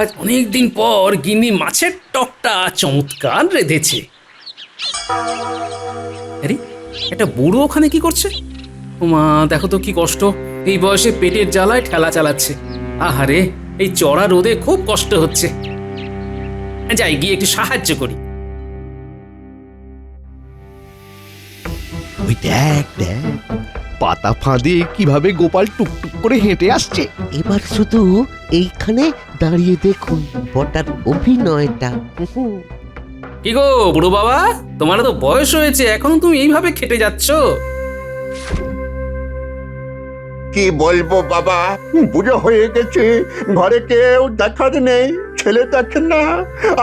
আজ অনেক দিন পর গিন্নি মাছের টকটা চমৎকার রেঁধেছে। আরে একটা বুড়ো ওখানে কি করছে? ওমা, দেখো তো কি কষ্ট, এই বয়সে পেটের জ্বালায় ঠেলা চালাচ্ছে। আহারে, এই চড়া রোদে খুব কষ্ট হচ্ছে। যাই গিয়ে একটু সাহায্য করি। ওই দেখ দেখ, পাতা ফাঁদে কিভাবে গোপাল টুকটুক করে হেঁটে আসছে। এবার শুধু এইখানে দাঁড়িয়ে দেখুন বটার অভিনয়টা। কি গো বুড়ো বাবা, তোমার তো বয়স হয়েছে, এখনো তুমি এইভাবে খেটে যাচ্ছ? কি বলবো বাবা, বুড়ো হয়ে গেছে, ঘরে কেউ দেখার নেই, ছেলে দেখে না,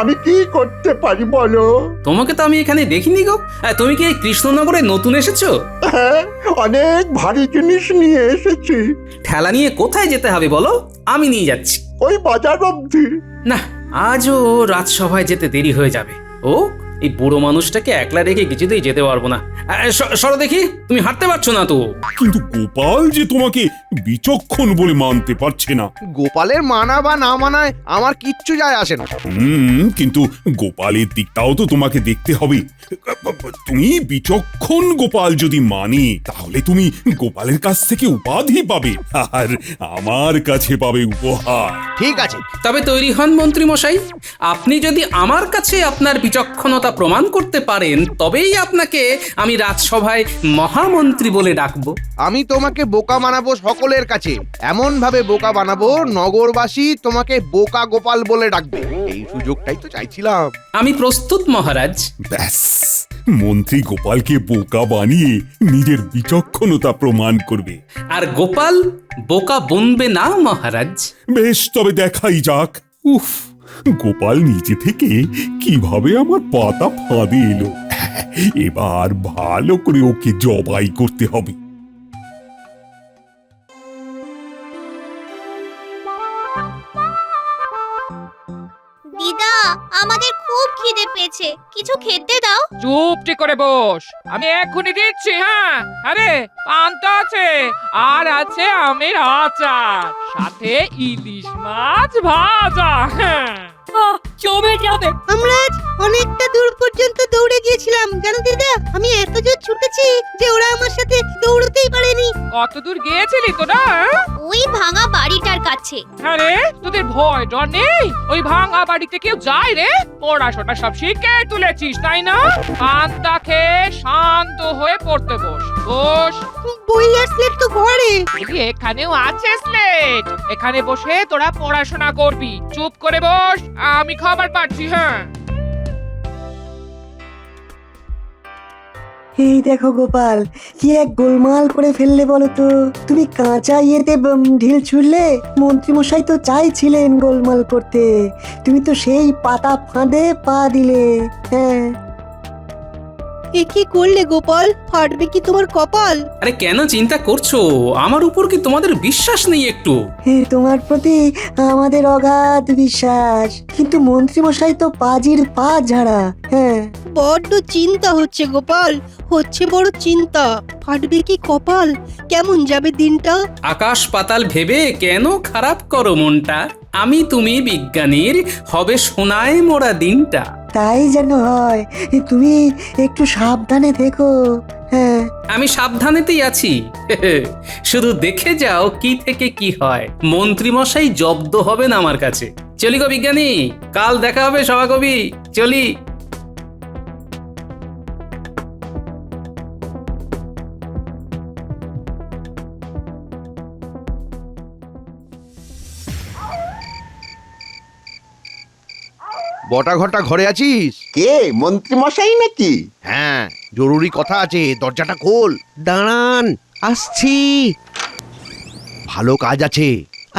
আমি কি করতে পারি বলো? তোমাকে তো আমি এখানে দেখিনি গো। তুমি কি এই কৃষ্ণনগরে নতুন এসেছো? হ্যাঁ, অনেক ভারী জিনিস নিয়ে এসেছি। ঠেলা নিয়ে কোথায় যেতে হবে বলো, আমি নিয়ে যাচ্ছি। ওই বাজার অবধি। না, আজও রাজসভায় যেতে দেরি হয়ে যাবে। ও, এই বুড়ো মানুষটাকে একলা রেখে কিছুতেই যেতে পারবো না। সরো দেখি, তুমি হাঁটতে পারছো না তো। কিন্তু গোপাল যে তোমাকে বিচক্ষণ বলে মানতে পারছে না। গোপালের মানা বা না মানায় আমার কিচ্ছু যায় আসে না। কিন্তু গোপালের দিকটাও তো তোমাকে দেখতে হবে। তুমি বিচক্ষণ গোপাল যদি মানে, তাহলে তুমি গোপালের কাছ থেকে উপাধি পাবে, আর আমার কাছে পাবে উপহার। ঠিক আছে, তবে তৈরি হন মন্ত্রী মশাই, আপনি যদি আমার কাছে আপনার বিচক্ষণতা প্রমাণ করতে পারেন, তবেই আপনাকে আমি রাজসভায় মহামন্ত্রী বলে ডাকবো। আমি তোমাকে বোকা বানাবো সকলের কাছে, এমন ভাবে বোকা বানাবো নগরবাসী তোমাকে বোকা গোপাল বলে ডাকবে। এই সুযোগটাই তো চাইছিলাম। আমি প্রস্তুত মহারাজ। ব্যাস, মন্ত্রী গোপালকে বোকা বানিয়ে নিজের বিচক্ষণতা প্রমাণ করবে। আর গোপাল বোকা বনবে না মহারাজ। বেশ, তবে দেখাই যাক। উফ, গোপাল নিজে থেকে কিভাবে আমার পাতা ফাঁদে এলো। এবার ভালো করে ওকে জবাই করতে হবে। দিদা, আমাদের খুব খিদে পেয়েছে, কিছু খেতে দাও। চুপটি করে বস, আমি এক্ষুনি দিচ্ছি। হ্যাঁ, আরে পান্তা আছে, আর আছে আমের আচার, সাথে ইলিশ মাছ ভাজা। হ্যাঁ, জমে যাবে। আমরা আজ অনেকটা দূর পর্যন্ত দৌড়ে গিয়েছিলাম জানো দিদা, আমি এত জোর ছুটেছি যে ওরা আমার সাথে দৌড়তেই পারেনি। কত দূর গিয়েছিলি তোরা? ওই ভাঙা বাড়িটার কাছে। আরে তোদের ভয় ডর নেই? ওই ভাঙা বাড়িতে কেউ যায় রে? পড়াশোনা সব শিখে তুলেছিস তাই না? পান্তা খেয়ে শান্ত হয়ে পড়তে বস। বস। বই আর স্লেট তো ঘরে। এখানেও আছে স্লেট, এখানে বসে তোরা পড়াশোনা করবি। চুপ করে বস, আমি খাবার পাচ্ছি। হ্যাঁ, এই দেখো গোপাল, কি এক গোলমাল করে ফেললে বলো তো। তুমি কাঁচা ইয়েতে ঢিল ছুড়লে, মন্ত্রী মশাই তো চাইছিলেন গোলমাল করতে, তুমি তো সেই পাতা ফাঁদে পা দিলে। হ্যাঁ, এ কি করলে গোপাল, ফাটবে কি তোমার কপাল? আরে কেন চিন্তা করছো, আমার উপর কি তোমাদের বিশ্বাস নেই একটু? তোমার প্রতি আমাদের অগাধ বিশ্বাস, কিন্তু মন্ত্রী মশাই তো পাজির পা ঝাড়া। হ্যাঁ, বড্ড চিন্তা হচ্ছে গোপাল, হচ্ছে বড় চিন্তা। ফাটবে কি কপাল, কেমন যাবে দিনটা? আকাশ পাতাল ভেবে কেন খারাপ করো মনটা, আমি তুমি বিজ্ঞানীর হবে সোনায় মোড়া দিনটা। তাই যেন হয়, তুমি একটু সাবধানে থেকো। হ্যাঁ, আমি সাবধানেতেই আছি। শুধু দেখে যাও কি থেকে কি হয়, মন্ত্রী মশাই জব্দ হবেন আমার কাছে। চলি গো বিজ্ঞানী, কাল দেখা হবে সভাকবি, চলি। বটা ঘটা ঘরে আছিস? কে, মন্ত্রী মশাই নাকি? হ্যাঁ, জরুরি কথা আছে, দরজাটা খোল। দাঁড়ান, আসছি। ভালো কাজ আছে।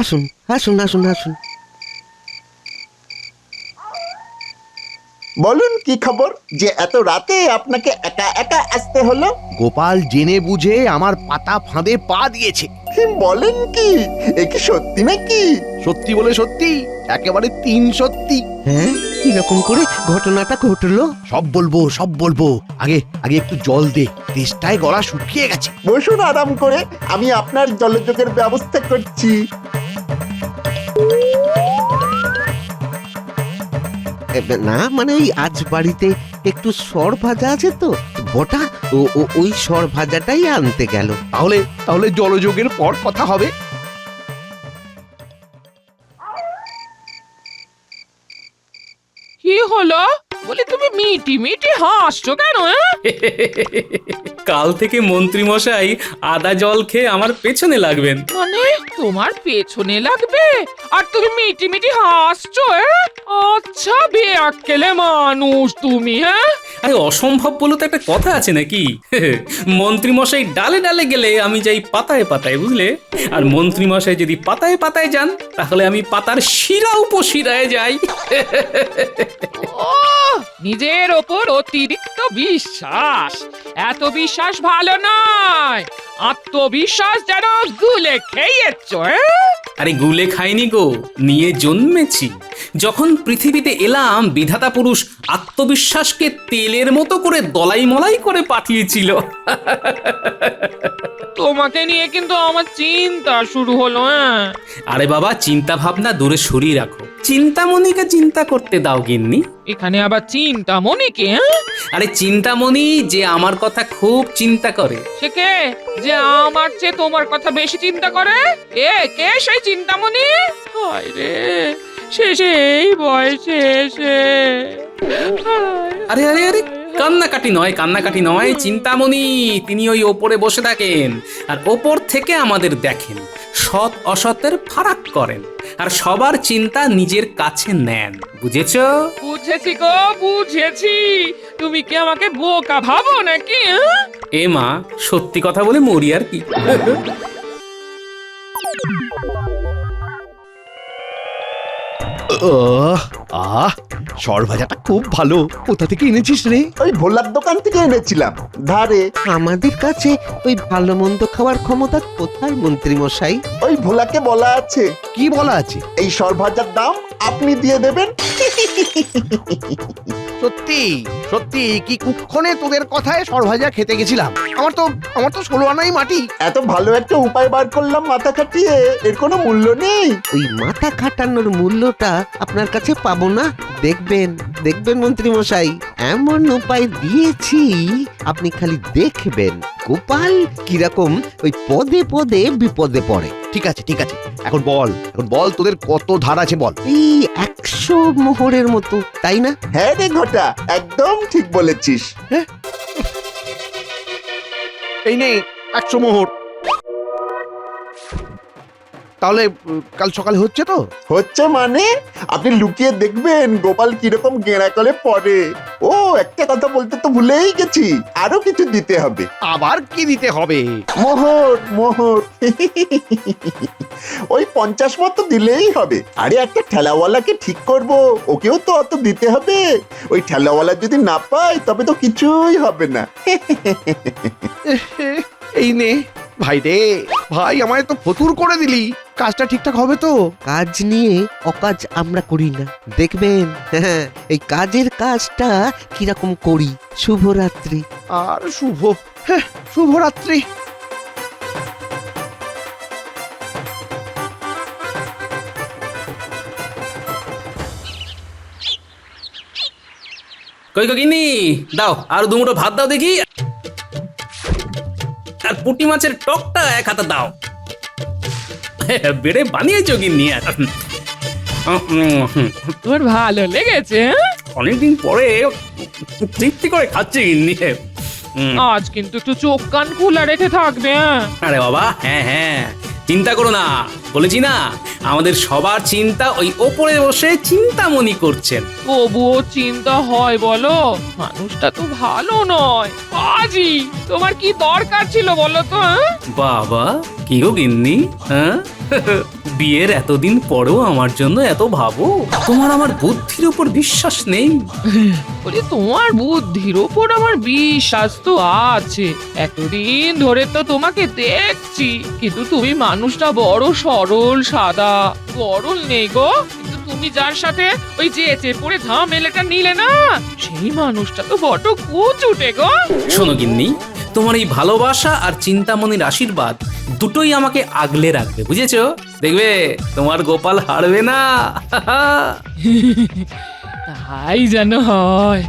আসুন আসুন আসুন আসুন। বলুন কি খবর, যে এত রাতে আপনাকে একা একা আসতে হলো? গোপাল জেনে বুঝে আমার পাতা ফাঁদে পা দিয়েছে। কি বলেন কি, এ কি সত্যি নাকি? সত্যি বলে সত্যি, একেবারে 3 সত্যি। হ্যাঁ, কিরকম করে ঘটনাটা ঘটলো? সব বলবো সব বলবো, আগে আগে একটু জল দে, তেষ্টায় গলা শুকিয়ে গেছে। বসুন আরাম করে, আমি আপনার জলযোগের ব্যবস্থা করছি। না মানে ওই আজ বাড়িতে একটু সর ভাজা আছে তো বটা ওই সর ভাজাটাই আনতে গেল। তাহলে তাহলে জলযোগের পর কথা হবে। কি হলো? বলি তুমি মিটি মিটি হাসছো কেন? কাল থেকে মন্ত্রী মশাই আদা জল খেয়ে আমার পেছনে লাগবেন। মানে তোমার পেছনে লাগবে আর তুমি মিটি মিটি হাসছো? আচ্ছা বেয়াক্কেলে মানুষ তুমি। হ্যাঁ আরে অসম্ভব বলে তো একটা কথা আছে নাকি? মন্ত্রী মশাই ডালে ডালে গেলে আমি যাই পাতায় পাতায়, বুঝলে? আর মন্ত্রী মশাই যদি পাতায় পাতায় যান তাহলে আমি পাতার শিরা উপশিরায় যাই। ও নিজের ওপর অতিরিক্ত বিশ্বাস, এত বিশ্বাস ভালো নয়। আত্মবিশ্বাস যেন গুলে খেয়েছ। আরে গুলে খাইনি গো, নিয়ে জন্মেছি। যখন পৃথিবীতে এলাম বিধাতা পুরুষ আত্মবিশ্বাসকে তেলের মতো করে দলাই মলাই করে পাঠিয়েছিল। তোমাকে নিয়ে কিন্তু আমার চিন্তা শুরু হলো। আরে বাবা, চিন্তা ভাবনা দূরে সরিয়ে রাখো, চিন্তামণিকে চিন্তা করতে দাও গিন্নি। এখানে আবার চিন্তামণিকে? আরে চিন্তামণি যে আমার কথা খুব চিন্তা করে। সে কে যে আমার চেয়ে তোমার কথা বেশি চিন্তা করে? কে সেই চিন্তামণি? হায় রে, সেই বয়সে এসে। আরে আরে আরে, কান্নাকাটি নয়, চিন্তামণি তিনি ওই ওপরে বসে থাকেন আর ওপর থেকে আমাদের দেখেন, সৎ অসতের ফারাক করেন আর সবার চিন্তা নিজের কাছে নেন। বুঝেছো? বুঝেছি গো, বুঝেছি। তুমি কি আমাকে বোকা ভাবো নাকি? এ মা, সত্যি কথা বলে মরি আর কি। সর ভাজাটা খুব ভালো। কোথা থেকে এনেছিস রে? ওই ভোলার দোকান থেকে এনেছিলাম ধারে। আমাদের কাছে ওই ভালো মন্দ খাওয়ার ক্ষমতা কোথায় মন্ত্রী মশাই? ওই ভোলাকে বলা আছে। কি বলা আছে? এই সর ভাজার দাম আপনি দিয়ে দেবেন। সত্যি সত্যি কি কুক্ষণে তোদের কথায় সরভাজা খেতে গেছিলাম। আমার তো 16 আনাই মাটি। এত ভালো একটা উপায় বার করলাম মাথা খাটিয়ে, এর কোনো মূল্য নেই। ওই মাথা খাটানোর মূল্যটা আপনার কাছে পাবো না। দেখবেন মন্ত্রী মশাই, এমন উপায় দিয়েছি আপনি খালি দেখবেন গোপাল কিরকম ওই পদে পদে বিপদে পড়ে। ঠিক আছে এখন বল তোদের কত ধার আছে বল। এই 100 মোহরের মতো, তাই না? হ্যাঁ রে ঘটা, একদম ঠিক বলেছিস। এই নে 100 মোহর। তাহলে কাল সকালে হচ্ছে তো? হচ্ছে মানে আপনি লুকিয়ে দেখবেন গোপাল কিরকম গেঁড়া করে পড়ে। ও একটা কথা বলতে তো ভুলেই গেছি, আরো কিছু দিতে হবে। আবার কি দিতে হবে? মোহর ওই 50 মতো দিলেই হবে। আরে একটা ঠেলাওয়ালাকে ঠিক করব, ওকেও তো অত দিতে হবে। ওই ঠেলাওয়ালা যদি না পায় তবে তো কিছুই হবে না। এই নে ভাই রে, ভাই আমায় তো ফতুর করে দিলি। কাজটা ঠিকঠাক হবে তো? কাজ নিয়ে অকাজ আমরা করি না, দেখবেন। হ্যাঁ, এই কাজের কাজটা কিরকম করি। শুভরাত্রি। আর শুভরাত্রি। কই গিন্নি, দাও আর দুমুঠো ভাত দাও দেখি, আর পুঁটি মাছের টকটা 1 হাতা দাও। বেড়ে বানিয়েছো গিন্নি? তোর ভালো লেগেছে? অনেকদিন পরে তৃপ্তি করে খাচ্ছি গিন্নি। আজ কিন্তু একটু চোখ কান খোলা রেখে থাকবে। আরে বাবা, হ্যাঁ, চিন্তা করো না, বলেছি না আমাদের সবার চিন্তা ওই ওপরে বসে চিন্তামণি করছেন। তবুও চিন্তা হয় বলো? মানুষটা তো ভালো নয়, পাজি। তোমার কি দরকার ছিল বলো তো? বাবা, কি গো গিন্নি, হ্যাঁ? বিয়ের এতদিন পরেও আমার জন্য এত ভাবো? তোমার আমার বুদ্ধির উপর বিশ্বাস নেই? বলি তোমার বুদ্ধির উপর আমার বিশ্বাস তো আছে। এতদিন ধরে তো তোমাকে দেখছি, কিন্তু তুমি মানুষটা বড় সরল সাদা। গরল নেই গো, কিন্তু তুমি যার সাথে ওই যেচে পড়ে ঝামেলাটা নিলে না, সেই মানুষটা তো বড় কুচুটে গো। শোনো গিন্নি, তোমার এই ভালোবাসা আর চিন্তামণির আশীর্বাদ দুটোই আমাকে আগলে রাখবে, বুঝেছো? দেখবে তোমার গোপাল হারবে না। তাই যেন হয়।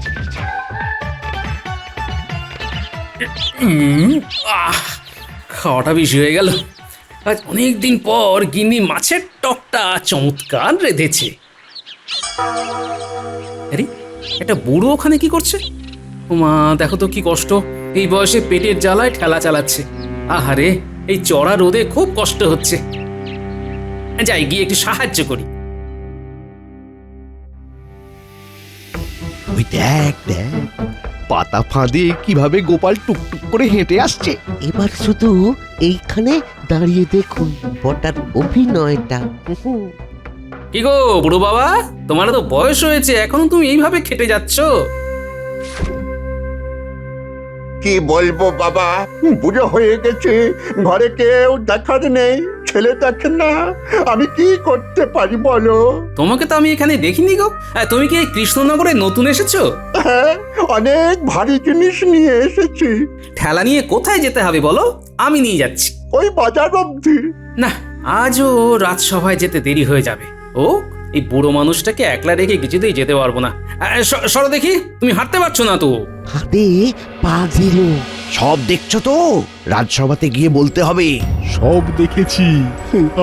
খাওয়াটা বেশি হয়ে গেল। আজ অনেক দিন পর গিন্নি মাছের টকটা চমৎকার রেঁধেছে। আরে একটা বুড়ো ওখানে কি করছে? ওমা দেখো তো কি কষ্ট, এই বয়সে পেটের জ্বালায় ঠেলা চালাচ্ছে। আহারে, এই চড়া রোদে খুব কষ্ট হচ্ছে। যাই গিয়ে একটু সাহায্য করি। ওই দেখ দেখ, পাতা ফাঁদে কিভাবে গোপাল টুকটুক করে হেঁটে আসছে। এবার শুধু এইখানে দাঁড়িয়ে দেখুন বটার অভিনয়টা। কি গো বুড়ো বাবা, তোমার তো বয়স হয়েছে, এখনো তুমি এইভাবে খেটে যাচ্ছ? কি বলবো বাবা, বুড়ো হয়ে গেছে, ঘরে কেউ দেখার নেই, ছেলে দেখে না, আমি কি করতে পারি বলো? তোমাকে তো আমি এখানে দেখিনি গো। তুমি কি এই কৃষ্ণনগরে নতুন এসেছো? হ্যাঁ, অনেক ভারী জিনিস নিয়ে এসেছি। ঠেলা নিয়ে কোথায় যেতে হবে বলো, আমি নিয়ে যাচ্ছি। ওই বাজার অবধি। না, আজও রাজসভায় যেতে দেরি হয়ে যাবে। ও এই বুড়ো মানুষটাকে একলা রেখে কিছুতেই যেতে পারবো না। সরো দেখি, তুমি হাঁটতে পারছো না তো। হাতে পা দিল। সব দেখছো তো? রাজসভাতে গিয়ে বলতে হবে। সব দেখেছি,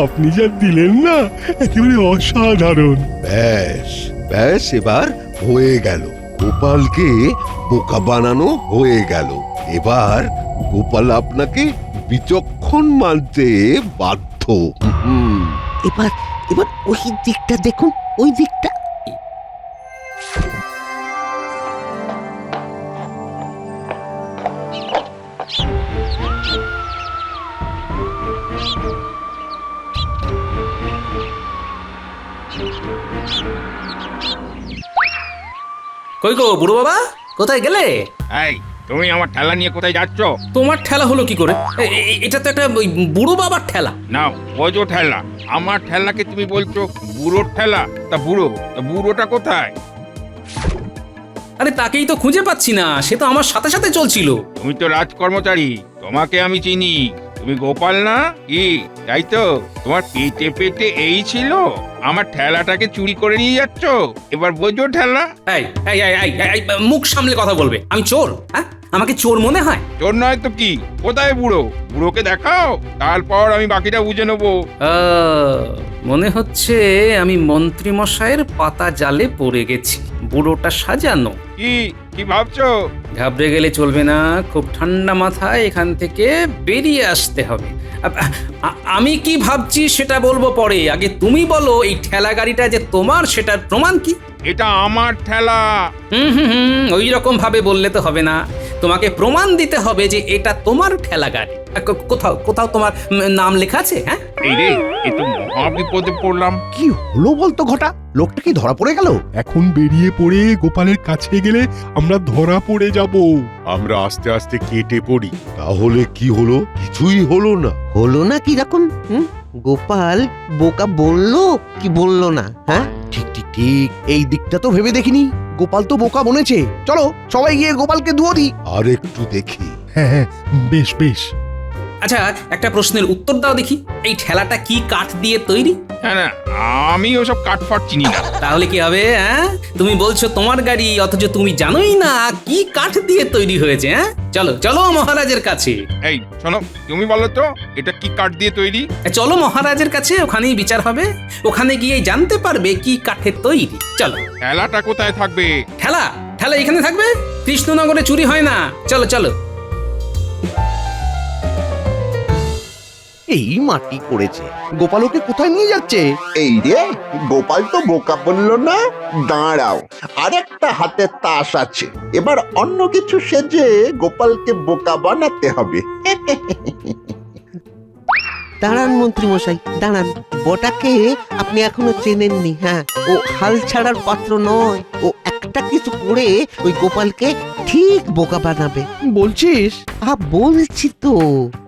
আপনি যা দিলেন না একেবারে অসাধারণ। ব্যাস ব্যাস, এবার হয়ে গেল, গোপালকে বোকা বানানো হয়ে গেল। এবার গোপাল আপনাকে বিচক্ষণ মানতে বাধ্য। এবার এবার ওই দিকটা দেখুন, ওই দিকটা। কই গো বুড়ো বাবা, কোথায় গেলে? এই, তুমি আমার ঠেলা নিয়ে কোথায় যাচ্ছ? তোমার ঠেলা হলো কি করে? এটা তো একটা ওই বুড়ো বাবার ঠেলা। নাও, বোঝো ঠেলা। আমার ঠেলাকে তুমি বলছো বুড়োর ঠেলা? তা বুড়োটা কোথায়? আরে তাকেই তো খুঁজে পাচ্ছি না, সে তো আমার সাথে সাথে চলছিল। তুমি তো রাজকর্মচারী, তোমাকে আমি চিনি। তুমি গোপাল না কি? তাই তো, তোমার পেটে পেটে এই ছিল, আমার ঠেলাটাকে চুরি করে নিয়ে যাচ্ছ। এবার বোঝো ঠেলা। এই এই এই এই, এই, মুখ সামলে কথা বলবে। আমি চোর? হ্যাঁ, আমাকে চোর মনে হয়? চোর নয় তো কি? কোথায় বুড়ো? বুড়োকে দেখাও, তারপর আমি বাকিটা বুঝে নেবো। মনে হচ্ছে আমি মন্ত্রী মশাইয়ের পাতা জালে পড়ে গেছি। বুড়োটা সাজানো। কি ভাবছো? ঘাবড়ে গেলে চলবে না, খুব ঠান্ডা মাথায় এখান থেকে বেরিয়ে আসতে হবে। আমি কি ভাবছি সেটা বলবো পরে, আগে তুমি বলো এই ঠেলা গাড়িটা যে তোমার সেটার প্রমাণ কি? এটা আমার ঠেলা। ওই রকম ভাবে বললে তো হবে না, তোমাকে প্রমাণ দিতে হবে যে এটা তোমার ঠেলা গাড়ি। কোথাও কোথাও তোমার নাম লেখা আছে? হ্যাঁ, এই রে, এ তো মহা বিপদে পড়লাম। কি হলো বলতো ঘটা? লোকটা কি ধরা পড়ে গেল? এখন বেরিয়ে পড়ে গোপালের কাছে গেলে আমরা ধরা পড়ে যাব। আমরা আস্তে আস্তে কেটে পড়ি। তাহলে কি হলো? কিছুই হলো না। হলো না কিরকম? গোপাল বোকা বললো কি বললো না? হ্যাঁ, ঠিক ঠিক ঠিক, এই দিকটা তো ভেবে দেখিনি। গোপাল তো বোকা বনেছে। চলো সবাই গিয়ে গোপালকে দুয়ো দিই। আর একটু দেখি। হ্যাঁ হ্যাঁ, বেশ বেশ। আচ্ছা, একটা প্রশ্নের উত্তর দাও দেখি, এই ঠেলাটা কি কাঠ দিয়ে তৈরি? না, আমি ওসব কাঠফাট চিনি না। তাহলে কি হবে? হ্যাঁ, তুমি বলছো তোমার গাড়ি, অথচ তুমি জানোই না কি কাঠ দিয়ে তৈরি হয়েছে। হ্যাঁ, চলো চলো মহারাজের কাছে। এই শোনো, তুমি বলো তো এটা কি কাঠ দিয়ে তৈরি? চলো মহারাজের কাছে, ওখানেই বিচার হবে। ওখানে গিয়ে জানতে পারবে কি কাঠের তৈরি। চলো। ঠেলাটা কোথায় থাকবে? ঠেলা ঠেলা এখানে থাকবে। কৃষ্ণনগরে চুরি হয় না। চলো চলো। এই মাটি করেছে, গোপাল ওকে কোথায় নিয়ে যাচ্ছে? এই রে, গোপাল তো বোকা বললো না। দাঁড়াও, আরেকটা হাতে তাস আছে, এবার অন্য কিছু সেজে গোপালকে বোকা বানাতে হবে। দাঁড়ান মন্ত্রী মশাই, দাঁড়ান। বটাকে আপনি এখনো চেনেননি। হ্যাঁ, ও হাল ছাড়ার পাত্র নয়। ও একটা কিছু করে ওই গোপালকে ঠিক বোকা বানাবে। বলছিস? বলছি তো,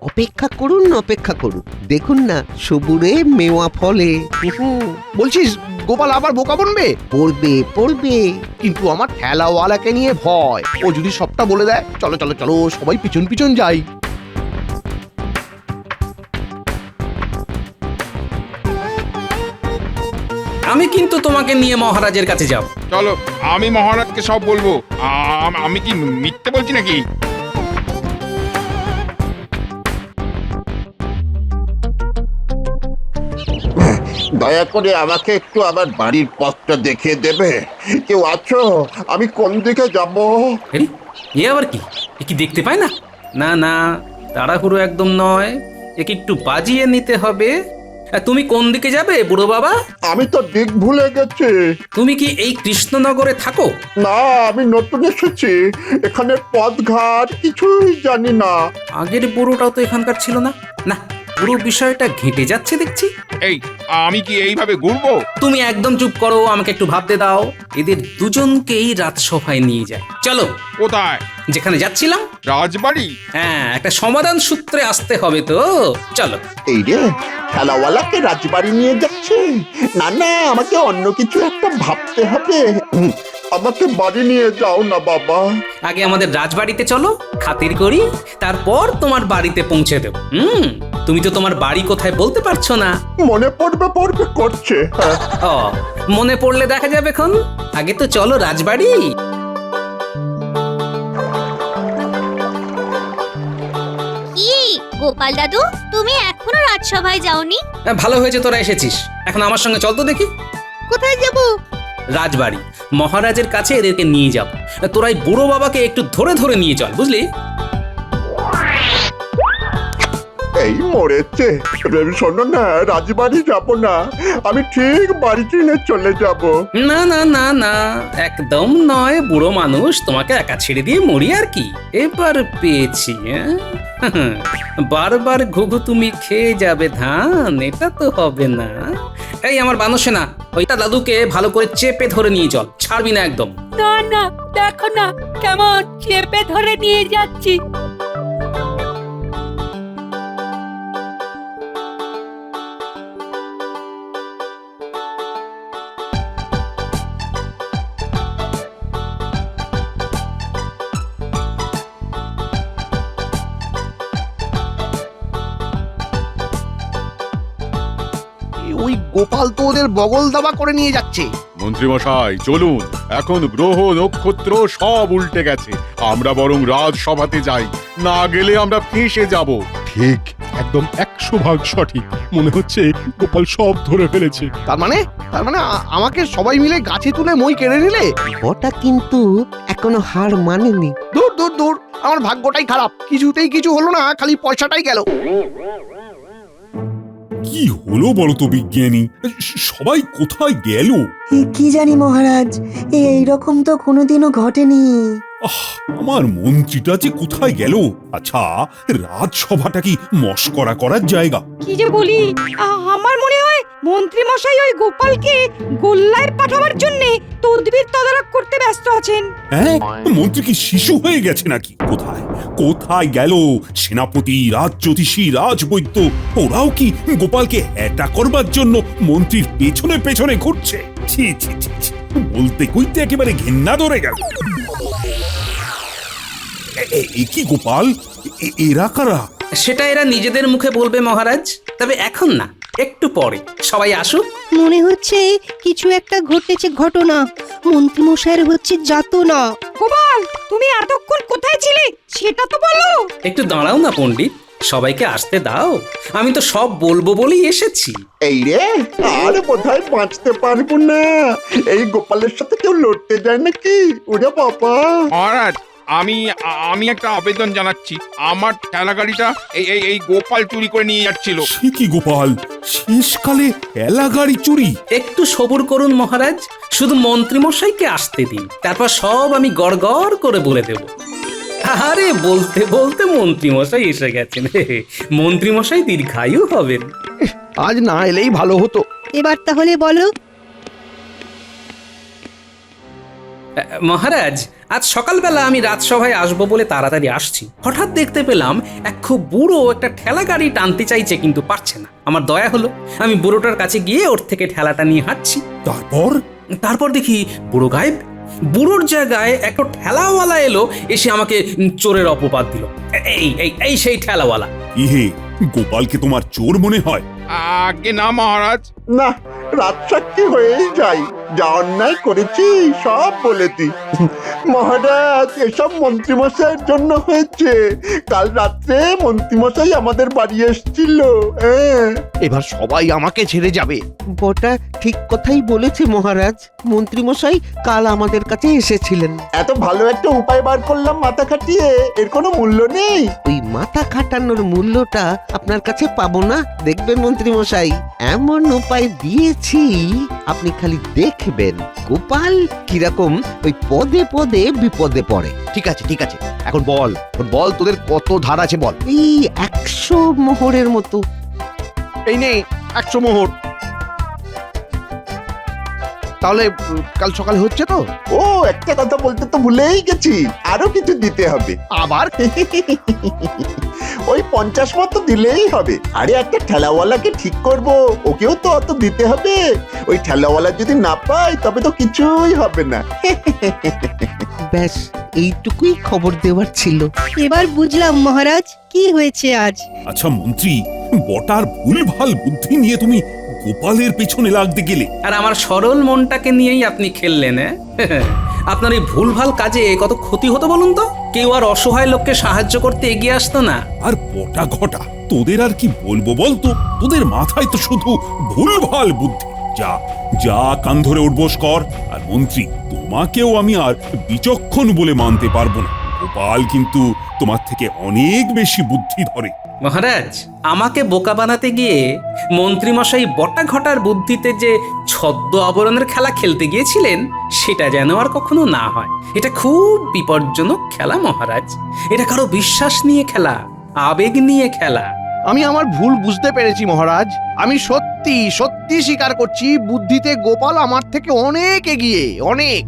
অপেক্ষা করুন অপেক্ষা করুন, দেখুন না সবুরে মেওয়া ফলে। বলছিস গোপাল আবার বোকা বনবে? পড়বে পড়বে। কিন্তু আমার ঠেলাওয়ালাকে নিয়ে ভয়, ও যদি সবটা বলে দেয়। চলো চলো চলো, সবাই পিছন পিছন যাই। আমি কিন্তু তোমাকে নিয়ে মহারাজের কাছে যাব। চলো, আমি মহারাজকে সব বলবো। আমি কি মিথ্যে বলছি নাকি? দয়া করে আমাকে একটু আমার বাড়ির পথটা দেখিয়ে দেবে? কেউ আছো? আমি কোন দিকে যাব? আরে, এ আবার কি? এ কি দেখতে পায় না? না না, তাড়াহুড়ো একদম নয়, একে একটু বাজিয়ে নিতে হবে। তুমি কোন দিকে যাবে বুড়ো বাবা? আমি তো দিক ভুলে গেছি। তুমি কি এই কৃষ্ণনগরে থাকো? না, আমি নতুন এসেছি, এখানে পথঘাট কিছুই জানি না। আগের বুড়োটাও তো এখানকার ছিল না। না, পুরো বিষয়টা ঘেঁটে যাচ্ছে দেখছি। এই, আমি কি এইভাবে ঘুরবো? তুমি একদম চুপ করো, আমাকে একটু ভাবতে দাও। এদের দুজনকেই রাজসভায় নিয়ে যায়। চলো। কোথায়? যেখানে যাচ্ছিলাম। রাজবাড়ি? হ্যাঁ, একটা সমাধান সূত্রে আসতে হবে তো। চলো। এই রে, খেলাওয়ালাকে রাজবাড়ি নিয়ে যাচ্ছে? না না, আমাকে অন্য কিছু একটা ভাবতে হবে। আমাকে বাড়ি নিয়ে যাও না বাবা। আগে আমাদের রাজবাড়িতে চলো, খাতির করি, তারপর তোমার বাড়িতে পৌঁছে দেব। তুমি তো তোমার বাড়ি কোথায় বলতে পারছো না। মনে পড়বে করছে। ও, মনে পড়লে দেখা যাবে এখন। আগে তো চলো রাজবাড়ি। কি গোপাল দাদু, তুমি এখনো রাজসভায় যাওনি? ভালো হয়েছে তোরা এসেছিস। এখন আমার সঙ্গে চল তো দেখি। কোথায় যাব? রাজবাড়ি, মহারাজের কাছে এদেরকে নিয়ে যাব। তোরাই বুড়ো বাবাকে একটু ধরে ধরে নিয়ে চল, বুঝলি? এই মরেছে। শোনো না, রাজবাড়ি যাব না, আমি ঠিক বাড়ি চিনে চলে যাব। না না না না, একদম নয় বুড়ো মানুষ, তোমাকে একা ছেড়ে দিয়ে মরি আর কি। এবার পেয়েছি। বারবার ঘুঘু তুমি খেয়ে যাবে ধান, এটা তো হবে না। এই আমার বানসেনা, ওইটা দাদুকে ভালো করে চেপে ধরে নিয়ে চল, ছাড়বি না একদম। না না, দেখো না কেমন চেপে ধরে নিয়ে যাচ্ছি। ওই গোপাল তো ওদের বগল দাবা করে নিয়ে যাচ্ছে। মন্ত্রী মশাই চলুন, এখন গ্রহ নক্ষত্র সব উল্টে গেছে, আমরা বরং রাজসভাতে যাই, না গেলে আমরা ফেঁসে যাব। ঠিক, একদম 100% সঠিক। মনে হচ্ছে গোপাল সব ধরে ফেলেছে। তার মানে আমাকে সবাই মিলে গাছে তুলে মই কেড়ে নিলে? ওটা কিন্তু এখনো হার মানেনি। দূর দূর দূর, আমার ভাগ্যটাই খারাপ, কিছুতেই কিছু হলো না, খালি পয়সাটাই গেল। কি হলো বলো তো বিজ্ঞানী, সবাই কোথায় গেল? কি জানি মহারাজ, এইরকম তো কোনোদিনও ঘটেনি। আমার মন্ত্রীটা যে কোথায় গেল? আচ্ছা, রাজসভাটা কি মস্করা করার জায়গা? কি যে বলি, আমার মনে হয় মন্ত্রী মশাই ওই গোপালকে গোল্লায় পাঠাবার জন্য তদবির তদারক করতে ব্যস্ত আছেন। হ্যাঁ, মন্ত্রী কি শিশু হয়ে গেছে নাকি? কোথায় কোথায় গেল সেনাপতি, রাজজ্যোতিষী, রাজবৈদ্য? ওরাও কি গোপালকে হ্যাটা করবার জন্য মন্ত্রীর পেছনে পেছনে ঘুরছে? ছি ছি ছি ছি, বলতে কইতে একেবারে ঘেন্না ধরে গেল। এ কি গোপাল, এরা কারা? সেটা এরা নিজেদের মুখে বলবে মহারাজ, তবে এখন না, একটু পরে। সবাই আসুক। মনে হচ্ছে কিছু একটা ঘটেছে ঘটনা, মন্ত্রী মশাইয়ের হচ্ছে যাতনা। গোপাল, তুমি এতক্ষণ কোথায় ছিলে সেটা তো বলো। একটু দাঁড়াও না পণ্ডিত, সবাইকে আসতে দাও। আমি তো সব বলবো বলেই এসেছি। এই রে, আর বোধহয় বাঁচতে পারবো না। এই গোপালের সাথে কেউ লড়তে যায় নাকি? ওরে বাবা! মহারাজ, আমি একটা আবেদন জানাচ্ছি। আমার ঠেলা গাড়িটা এই গোপাল চুরি করে নিয়ে যাচ্ছিল। সে কি গোপাল, শেষকালে ঠেলা গাড়ি চুরি? একটু সবুর করুন মহারাজ, শুধু মন্ত্রী মশাইকে আসতে দিন, তারপর সব আমি গড়গড় করে বলে দেব। আরে বলতে বলতে মন্ত্রী মশাই এসে গেছেন। মন্ত্রী মশাই দীর্ঘায়ু হবেন। আজ না এলেই ভালো হতো। এবার তাহলে বলো। মহারাজ, আজ সকালবেলা আমি রাজসভায় আসবো বলে তাড়াতাড়ি আসছি, হঠাৎ দেখতে পেলাম এক খুব বুড়ো একটা ঠেলা গাড়ি টানতে চাইছে, কিন্তু পারছে না। আমার দয়া হলো, আমি বুড়োটার কাছে গিয়ে ওর থেকে ঠেলাটা নিয়ে হাঁটছি। তারপর দেখি বুড়ো গায়েব। বুড়োর জায়গায় একটা ঠেলাওয়ালা এলো, এসে আমাকে চোরের অপবাদ দিল। এই সেই ঠেলাওয়ালা। ইহে গোপালকে তোমার চোর মনে হয়? আগে না মহারাজ। না, রাত সাক্ষী হয়েই যাই। যা অন্যায় করেছি সব বলেছি। মহারাজ, এসব মন্ত্রীমশাইয়ের জন্য হয়েছে। কাল রাত্রে মন্ত্রীমশাই আমাদের বাড়ি এসেছিল। এবার সবাই আমাকে ছেড়ে যাবে। বটা ঠিক কথাই বলেছে মহারাজ। মন্ত্রীমশাই কাল আমাদের কাছে এসেছিলেন। এত ভালো একটা উপায় বার করলাম মাথা খাটিয়ে, এর কোনো মূল্য নেই। ওই মাথা খাটানোর মূল্যটা আপনার কাছে পাবো না, দেখবেন মন্ত্রীমশাই। এমন উপায় দিয়েছি আপনি খালি দেখবেন গোপাল কিরকম ওই পদে পদে বিপদে পড়ে। ঠিক আছে ঠিক আছে, এখন বল তোদের কত ধার আছে বল। এই 100 মোহরের মতো। এই নে 100 মোহর। তাহলে কাল সকালে হচ্ছে তো? ও, একটা কথা বলতে তো ভুলেই গেছি, আরো কিছু দিতে হবে। আবার? ওই 50 মতো দিলেই হবে। আরে একটা ঠেলাওয়ালাকে ঠিক করব, ওকেও তো অত দিতে হবে। ওই ঠেলাওয়ালা যদি না পায় তবে তো কিছুই হবে না। ব্যাস এইটুকুই খবর দেওয়ার ছিল। এবার বুঝলাম মহারাজ কি হয়েছে আজ। আচ্ছা মন্ত্রী, বটার ভুলভাল বুদ্ধি নিয়ে তুমি গোপালের পেছনে লাগতে গেলে, আর আমার সরল মনটাকে নিয়েই আপনি খেললেন। আপনার এই ভুলভাল কাজে কত ক্ষতি হতো বলুন তো? কেউ আর অসহায় লোককে সাহায্য করতে এগিয়ে আসতো না। আর বটা ঘটা তোদের আর কি বলবো বলতো? তোদের মাথায় তো শুধু ভুলভাল বুদ্ধি। যা যা কান ধরে উঠবোস কর। আর মন্ত্রী, তোমাকেও আমি আর বিচক্ষণ বলে মানতে পারবো না। গোপাল কিন্তু তোমার থেকে অনেক বেশি বুদ্ধি ধরে। মহারাজ, আমাকে বোকা বানাতে গিয়ে মন্ত্রীমশাই বটা ঘটার বুদ্ধিতে যে ছদ্ম আবরণের খেলা খেলতে গিয়েছিলেন, সেটা যেন আর কখনো না হয়। এটা খুব বিপজ্জনক খেলা মহারাজ। এটা কারো বিশ্বাস নিয়ে খেলা, আবেগ নিয়ে খেলা। আমি আমার ভুল বুঝতে পেরেছি মহারাজ। আমি সত্যি স্বীকার করছি, বুদ্ধিতে গোপাল আমার থেকে অনেক এগিয়ে, অনেক।